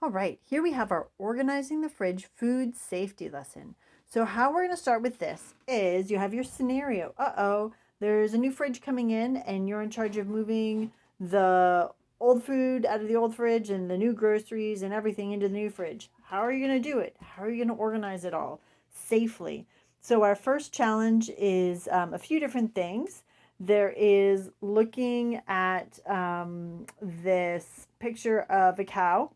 All right, here we have our organizing the fridge food safety lesson. So how we're going to start with this is you have your scenario. There's a new fridge coming in and you're in charge of moving the old food out of the old fridge and the new groceries and everything into the new fridge. How are you going to do it? How are you going to organize it all safely? So our first challenge is a few different things. There is looking at this picture of a cow,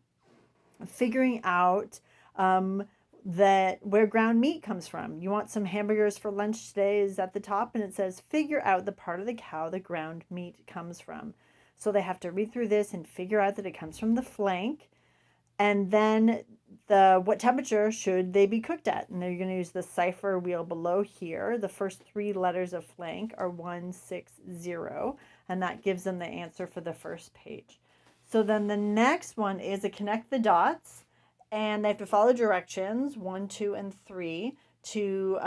figuring out that where ground meat comes from. You want some hamburgers for lunch today is at the top, and it says figure out the part of the cow the ground meat comes from. So they have to read through this and figure out that it comes from the flank, and then what temperature should they be cooked at. And they're going to use the Cypher wheel below here. The first three letters of flank are 160, and that gives them the answer for the first page. So then the next one is a connect the dots, and they have to follow directions 1, 2, and 3 to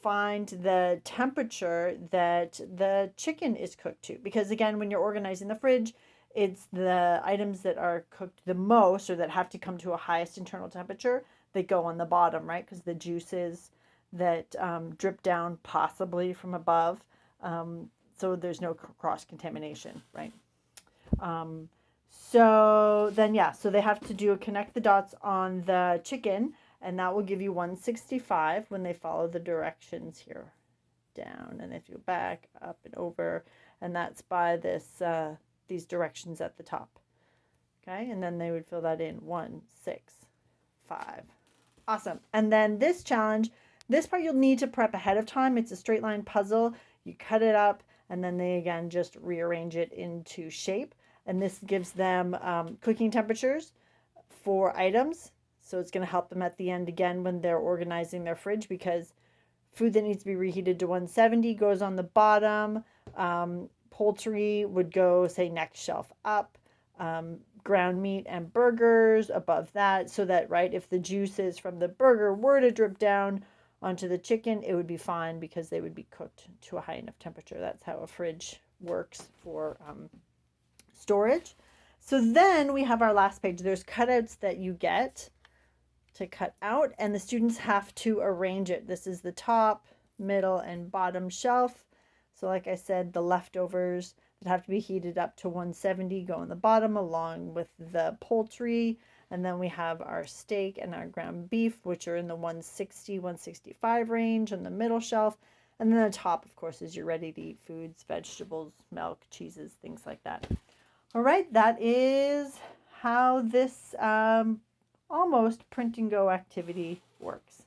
find the temperature that the chicken is cooked to. Because again, when you're organizing the fridge, it's the items that are cooked the most or that have to come to a highest internal temperature that go on the bottom, right? Because the juices that drip down possibly from above, so there's no cross contamination, right? So then, so they have to do a connect the dots on the chicken, and that will give you 165 when they follow the directions here down. And if you go back, up, and over, and that's by this these directions at the top. Okay, and then they would fill that in 165. Awesome. And then this challenge, this part you'll need to prep ahead of time. It's a straight line puzzle. You cut it up, and then they again just rearrange it into shape. And this gives them cooking temperatures for items. So it's going to help them at the end again when they're organizing their fridge, because food that needs to be reheated to 170 goes on the bottom. Poultry would go, say, next shelf up. Ground meat and burgers above that, so that, right, if the juices from the burger were to drip down onto the chicken, it would be fine because they would be cooked to a high enough temperature. That's how a fridge works for storage. So then we have our last page. There's cutouts that you get to cut out, and the students have to arrange it. This is the top, middle, and bottom shelf. So like I said, the leftovers that have to be heated up to 170 go on the bottom, along with the poultry. And then we have our steak and our ground beef, which are in the 160, 165 range on the middle shelf. And then the top, of course, is your ready-to-eat foods, vegetables, milk, cheeses, things like that. All right, that is how this almost print and go activity works.